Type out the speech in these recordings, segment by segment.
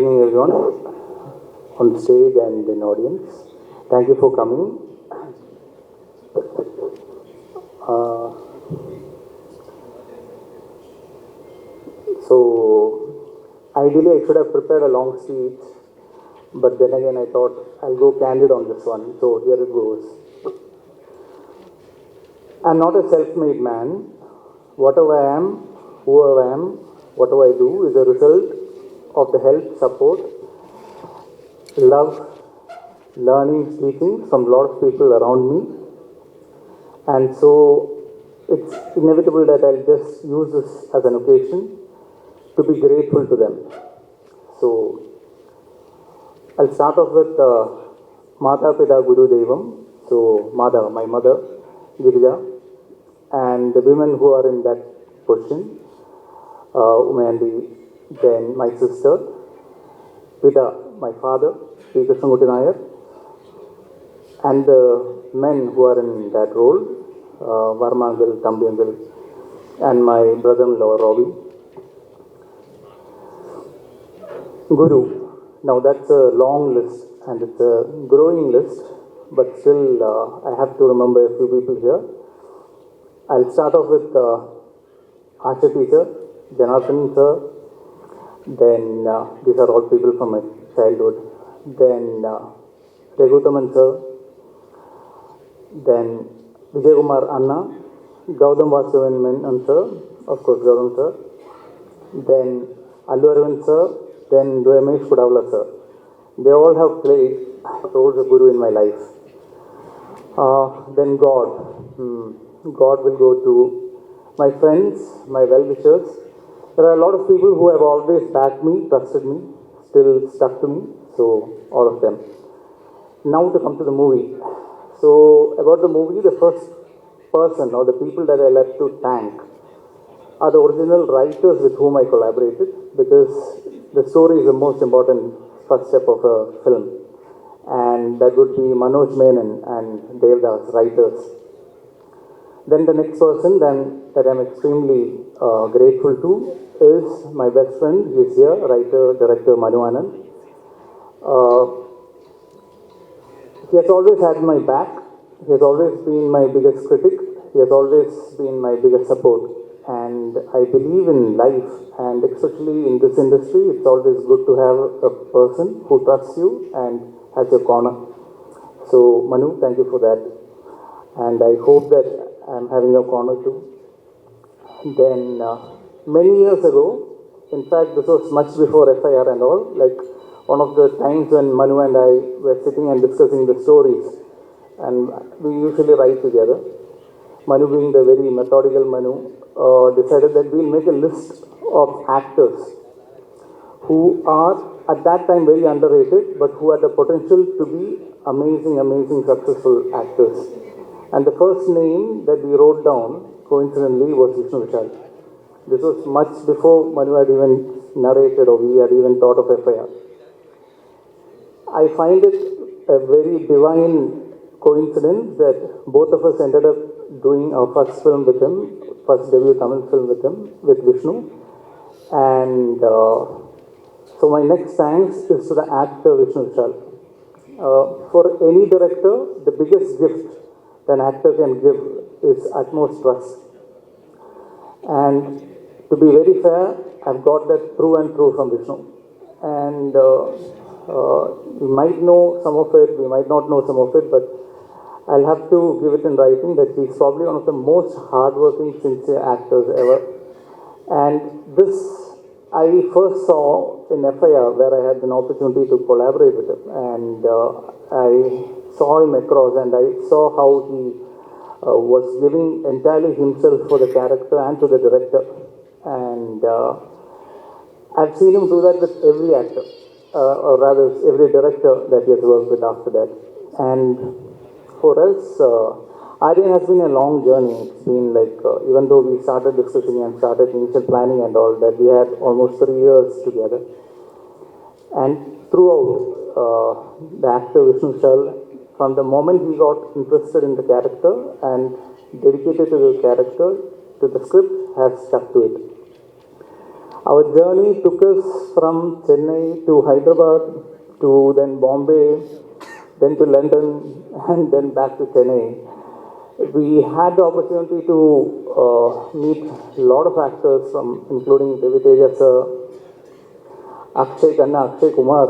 evening, everyone, on stage and in audience. Thank you for coming. Uh, Ideally, I should have prepared a long speech, but then again, I thought I'll go candid on this one. So here it goes. I'm not a self-made man. Whatever I am, whoever I am, whatever I do is a result of the help, support, love, learning, teaching from a lot of people around me. And so it's inevitable that I'll just use this as an occasion to be grateful to them. So I'll start off with Mata Pita Guru Devam. So Mata, my mother, Girija, and the women who are in that position, Umayandi, then my sister, Pita, my father, P. Krishnamurti Nair, and the men who are in that role, Varma Uncle, Tambi Uncle, and my brother-in-law, Robbie. Guru. Now that's a long list and it's a growing list, but still I have to remember a few people here. I'll start off with Asha teacher, Janathan sir, then these are all people from my childhood, then Regutaman sir, then Vijay Kumar Anna, Gautam Vasudevan Menon sir, of course Gautam sir, then Allu Aravind sir, then Ramesh Kudavla sir. They all have played roles of Guru in my life. Then God. God will go to my friends, my well-wishers. There are a lot of people who have always backed me, trusted me, still stuck to me. So, all of them. Now to come to the movie. So, about the movie, the first person or the people that I left to thank are the original writers with whom I collaborated, because the story is the most important first step of a film. And that would be Manoj Menon and Devdas, writers. Then the next person that I'm extremely grateful to is my best friend. He's here, writer, director Manu Anand. He has always had my back. He has always been my biggest critic. He has always been my biggest support. And I believe in life, and especially in this industry, it's always good to have a person who trusts you and has your corner. So Manu, thank you for that. And I hope that I'm having your corner too. Then many years ago, in fact this was much before FIR and all, like one of the times when Manu and I were sitting and discussing the stories, and we usually write together. Manu being the very methodical Manu, decided that we'll make a list of actors who are at that time very underrated, but who had the potential to be amazing, successful actors. And the first name that we wrote down, coincidentally, was Vishnu Vishal. This was much before Manu had even narrated or we had even thought of FIR. I find it a very divine coincidence that both of us ended up doing our first film with him, first debut Tamil film with him, with Vishnu. And so my next thanks is to the actor Vishnu Vishal. For any director, the biggest gift that an actor can give is utmost trust. And to be very fair, I've got that through and through from Vishnu. And we might know some of it, we might not know some of it, but I'll have to give it in writing that he's probably one of the most hardworking, sincere actors ever. And this I first saw in FIR, where I had an opportunity to collaborate with him. And I saw him across and I saw how he was giving entirely himself for the character and to the director. And I've seen him do that with every actor, or rather every director that he has worked with after that. And for us, Aaryan has been a long journey. It's been like, even though we started discussing and started initial planning and all that, we had almost 3 years together. And throughout, the actor Vishnu Vishal, from the moment he got interested in the character and dedicated to the character, to the script, has stuck to it. Our journey took us from Chennai to Hyderabad to then Bombay, then to London, and then back to Chennai. We had the opportunity to meet a lot of actors, from including David Tejas sir, Akshay Khanna, Akshay Kumar,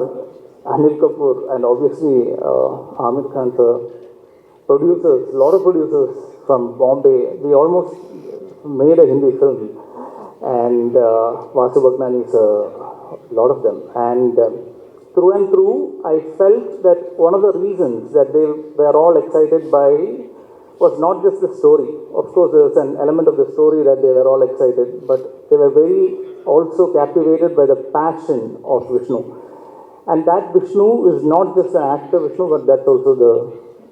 Anil Kapoor, and obviously Amir Khan sir. Producers, a lot of producers from Bombay. We almost made a Hindi film, and Vasu Bhagnani is a lot of them. And through and through, I felt that one of the reasons that they were all excited by was not just the story. Of course, there was an element of the story that they were all excited, but they were very also captivated by the passion of Vishnu. And that Vishnu is not just an actor Vishnu, but that's also the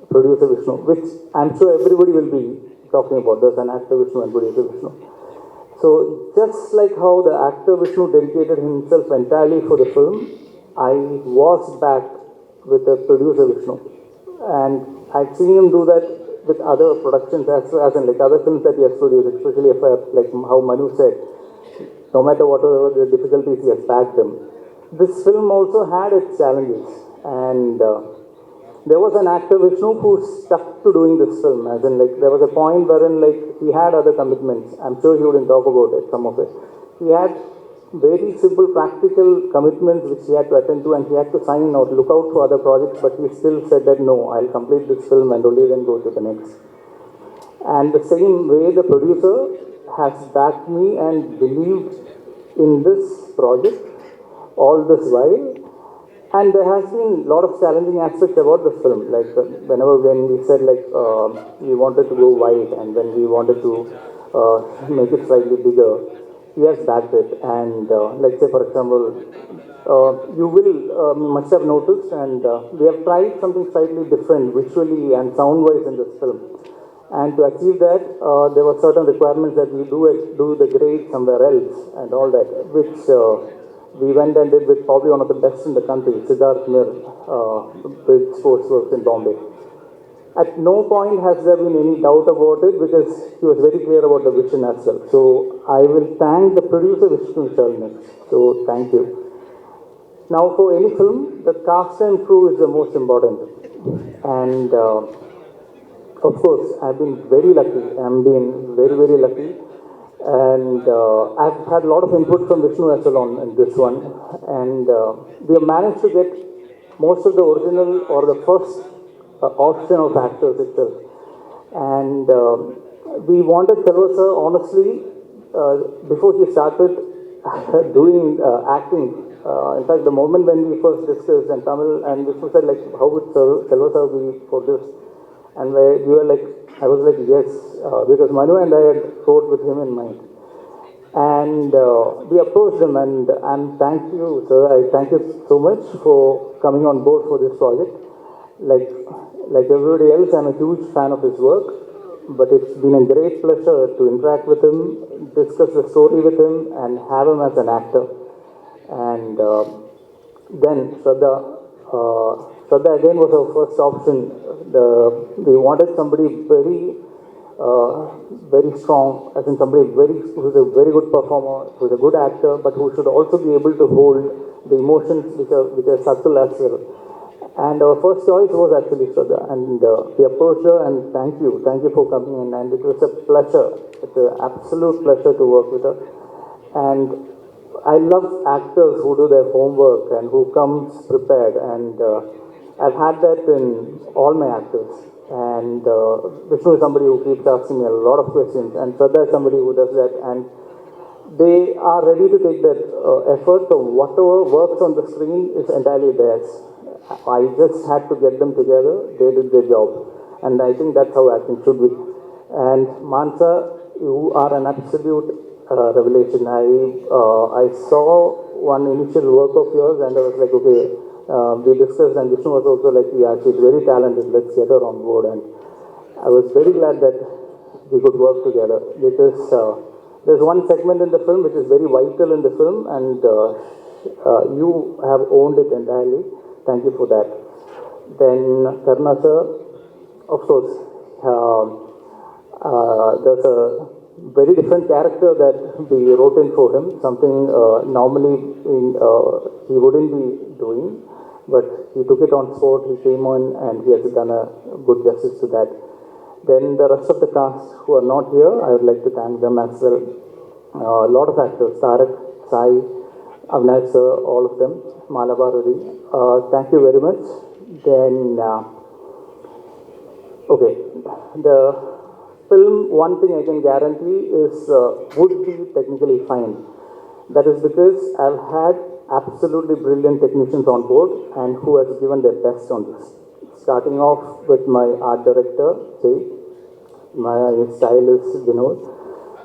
producer Vishnu, which I'm sure everybody will be talking about. There's an actor Vishnu and producer Vishnu. So just like how the actor Vishnu dedicated himself entirely for the film, I was back with the producer Vishnu. And I've seen him do that with other productions as in like other films that he has produced, especially if like how Manu said, no matter whatever the difficulties he has backed them. This film also had its challenges, and there was an actor Vishnu who stuck to doing this film, as in like there was a point wherein like he had other commitments. I'm sure he wouldn't talk about it, some of it. He had very simple practical commitments which he had to attend to, and he had to sign out, look out for other projects, but he still said that no, I'll complete this film and only then go to the next. And the same way the producer has backed me and believed in this project all this while. And there has been a lot of challenging aspects about the film, like when we said like we wanted to go wide and when we wanted to make it slightly bigger, he has backed it. And let's say for example, you will must have noticed, and we have tried something slightly different visually and sound-wise in this film. And to achieve that, there were certain requirements that we do the grade somewhere else and all that, which we went and did with probably one of the best in the country, Siddharth Mir, with Sportsworks in Bombay. At no point has there been any doubt about it because he was very clear about the vision as well. So I will thank the producer Vishnu Chal next. So thank you. Now for any film, the cast and crew is the most important. And of course, I've been very lucky. I'm been very, very lucky. And I've had a lot of input from Vishnu as well on this one. And we have managed to get most of the original or the first option of actors itself. And we wanted Selva sir, honestly, before he started doing acting. In fact, the moment when we first discussed and Tamil and Vishnu said like, how would Selva sir be for this? And we were like, I was like, yes, because Manu and I had wrote with him in mind. And we approached him, and thank you, sir. I thank you so much for coming on board for this project. Like everybody else, I'm a huge fan of his work, but it's been a great pleasure to interact with him, discuss the story with him, and have him as an actor. And then Shraddha again was our first option. We wanted somebody very strong, as in somebody who's a very good performer, who's a good actor, but who should also be able to hold the emotions which are subtle as well. And our first choice was actually Shraddha, and we approached her, and thank you for coming in, and it was a pleasure. It's an absolute pleasure to work with her. And I love actors who do their homework and who comes prepared, and I've had that in all my actors. And Vishnu is somebody who keeps asking me a lot of questions, and Shraddha is somebody who does that, and they are ready to take that effort. So whatever works on the screen is entirely theirs. I just had to get them together. They did their job, and I think that's how acting should be. And Mansa, you are an absolute revelation. I saw one initial work of yours, and I was like, okay. We discussed, and Vishnu was also like, yeah, she's very talented, let's get her on board. And I was very glad that we could work together, because there's one segment in the film which is very vital in the film, and you have owned it entirely. Thank you for that. Then Karna sir, of course, there's a very different character that we wrote in for him, something normally he wouldn't be doing, but he took it on sport, he came on and he has done a good justice to that. Then the rest of the cast who are not here, I would like to thank them as well. A lot of actors, Tarak, Sai, Avinash sir, all of them, Malabaruri. Thank you very much. Then, okay, the film, one thing I can guarantee is would be technically fine. That is because I've had absolutely brilliant technicians on board and who has given their best on this. Starting off with my art director, Jay, my stylist, Vinod,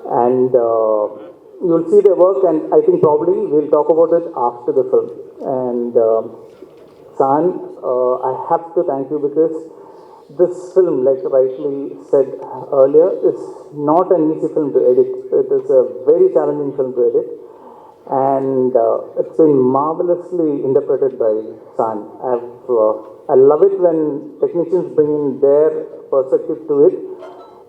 and you'll see their work, and I think probably we'll talk about it after the film. And San, I have to thank you because this film, like rightly said earlier, is not an easy film to edit. It is a very challenging film to edit, and it's been marvelously interpreted by San. I love it when technicians bring in their perspective to it.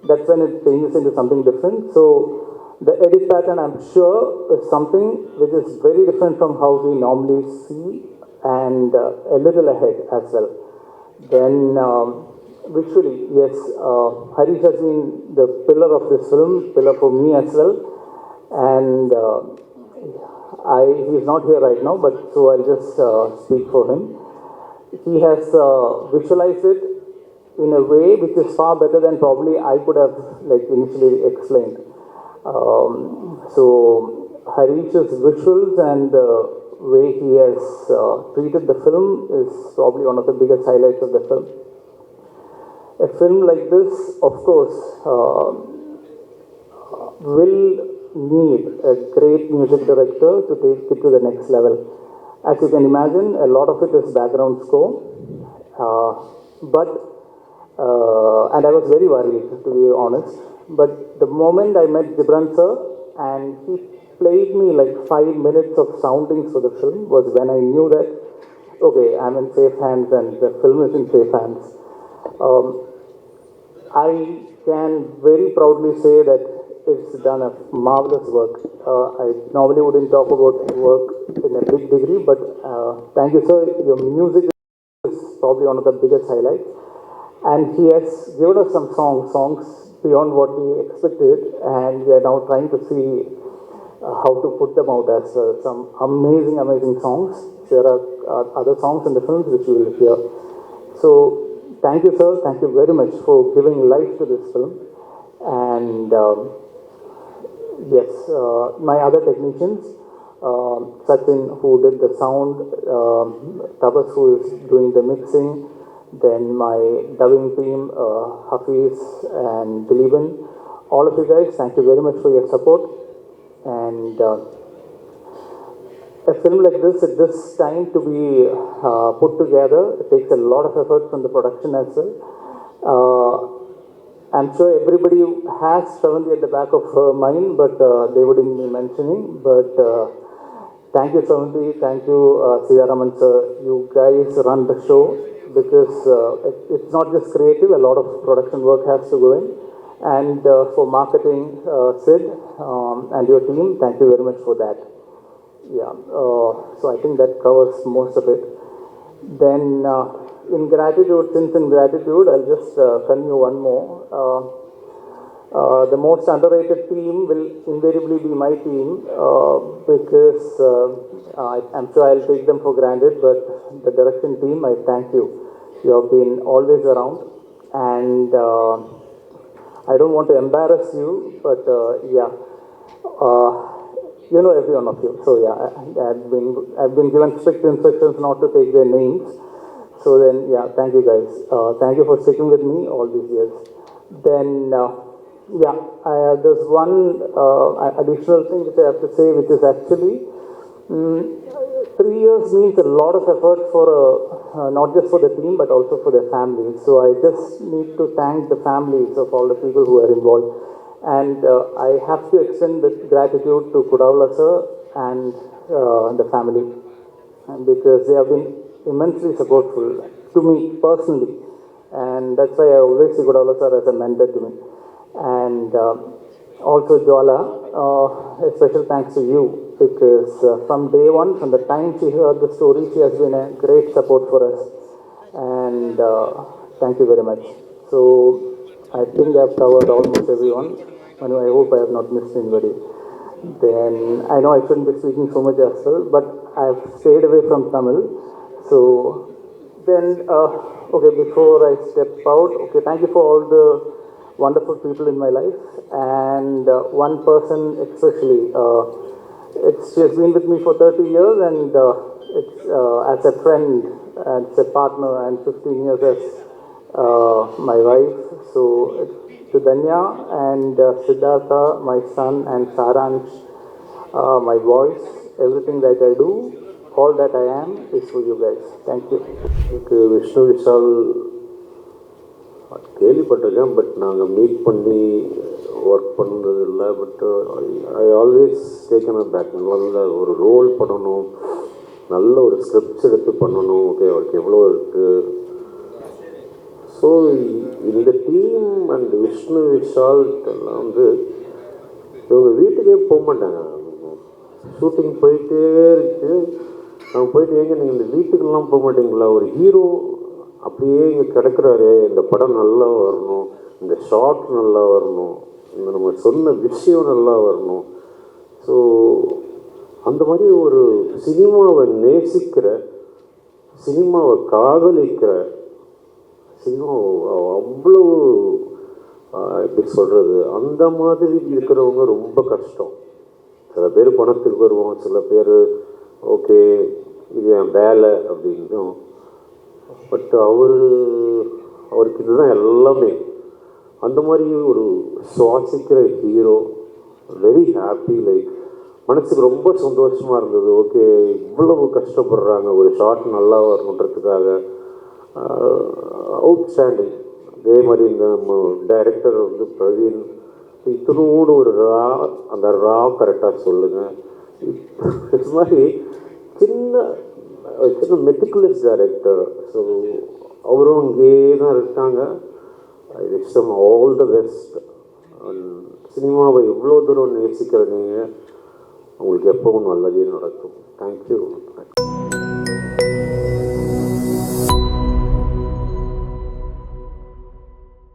That's when it changes into something different. So the edit pattern, I'm sure, is something which is very different from how we normally see, and a little ahead as well. Then visually, yes, Harish has been the pillar of this film, pillar for me as well. And he's not here right now, but so I'll just speak for him. He has visualized it in a way which is far better than probably I could have initially explained. So Harish's visuals and the way he has treated the film is probably one of the biggest highlights of the film. A film like this, of course, will need a great music director to take it to the next level. As you can imagine, a lot of it is background score, and I was very worried, to be honest. But the moment I met Gibran sir and he played me like 5 minutes of soundings for the film was when I knew that, okay, I'm in safe hands and the film is in safe hands. I can very proudly say that it's done a marvelous work. I normally wouldn't talk about work in a big degree, but thank you, sir. Your music is probably one of the biggest highlights. And he has given us some songs beyond what we expected, and we are now trying to see how to put them out as some amazing songs. There are other songs in the films which you will hear. So thank you, sir. Thank you very much for giving life to this film. And yes, my other technicians, Sachin, who did the sound, Tabas, who is doing the mixing, then my dubbing team, Hafiz and Dileeban, all of you guys, thank you very much for your support. And a film like this, at this time to be put together, it takes a lot of effort from the production as well. I'm sure everybody has Shravanti at the back of her mind, but they wouldn't be mentioning. But thank you, Shravanti. Thank you, Selvaraghavan sir. You guys run the show because it's not just creative. A lot of production work has to go in. And for marketing, Sid and your team, thank you very much for that. Yeah. So I think that covers most of it. Then in gratitude, I'll just continue one more. The most underrated team will invariably be my team because I'm sure I'll take them for granted, but the direction team, I thank you. You have been always around, and I don't want to embarrass you, but yeah, you know every one of you. So yeah, I've been given strict instructions not to take their names. So then, yeah, thank you guys. Thank you for sticking with me all these years. Then, yeah, there's one additional thing which I have to say, which is actually 3 years means a lot of effort for not just for the team but also for their families. So I just need to thank the families of all the people who are involved, and I have to extend the gratitude to Kudavla sir and the family, because they have been immensely supportful to me personally, and that's why I always see Kudavla sir as a mentor to me. And Also, Jwala, a special thanks to you because from day one, from the time she heard the story, she has been a great support for us. And thank you very much. So, I think I've covered almost everyone. And I hope I have not missed anybody. Then, I know I shouldn't be speaking so much as well, but I've stayed away from Tamil. So, then, okay, before I step out, okay, thank you for all the wonderful people in my life. And one person especially, she has been with me for 30 years, and it's as a friend, as a partner, and 15 years as my wife. So, to Danya and Siddhartha, my son, and Saransh, my voice, everything that I do, all that I am is for you guys. Thank you. Vishnu Vishal கேள்விப்பட்டிருக்கேன், but நாங்கள் meet பண்ணி work பண்ணுறது இல்லை. But I always taken aback. நல்ல ஒரு role பண்ணணும், நல்ல ஒரு ஸ்கிரிப்ட்ஸ் எடுத்து பண்ணணும். ஓகே, அவருக்கு எவ்வளோ இருக்குது. ஸோ இந்த டீம் அண்ட் விஷ்ணு விஷால் எல்லாம் வந்து இவங்க வீட்டுக்கே போக மாட்டாங்க. ஷூட்டிங் போயிட்டே இருக்கு, அவங்க போயிட்டு ஏங்க நீங்கள் இந்த வீட்டுக்கெல்லாம் போக மாட்டீங்களா, ஒரு ஹீரோ அப்படியே இங்கே கிடக்கிறாரு, இந்த படம் நல்லா வரணும், இந்த ஷார்ட் நல்லா வரணும், இந்த நம்ம சொன்ன விஷயம் நல்லா வரணும். ஸோ அந்த மாதிரி ஒரு சினிமாவை நேசிக்கிற, சினிமாவை காதலிக்கிற, சினிமாவை அவ்வளோ எப்படி சொல்கிறது, அந்த மாதிரி இருக்கிறவங்க ரொம்ப கஷ்டம். சில பேர் பணத்துக்கு வருவோம், சில பேர் ஓகே இது என் வேலை அப்படின்னும். பட் அவருக்கு இதுதான் எல்லாமே. அந்த மாதிரி ஒரு சுவாசிக்கிற ஹீரோ, வெரி ஹாப்பி. லைக் மனசுக்கு ரொம்ப சந்தோஷமாக இருந்தது. ஓகே, இவ்வளவு கஷ்டப்படுறாங்க ஒரு ஷார்ட் நல்லா வரணுன்றதுக்காக. அவுட்ஸ்டாண்டிங். அதே மாதிரி இந்த டைரக்டர் வந்து பிரவீன், இத்தனோடு ஒரு அந்த கரெக்டாக சொல்லுங்கள். இது மாதிரி சின்ன மெட்டிகுலஸ் டைரக்டர். ஸோ அவரும் அங்கேயே தான் இருக்காங்க. I wish them all the best. சினிமாவை எவ்வளோ தூரம் நேசிக்கிற நீங்கள், உங்களுக்கு எப்பவும் நல்லதே நடக்கும். தேங்க்யூ.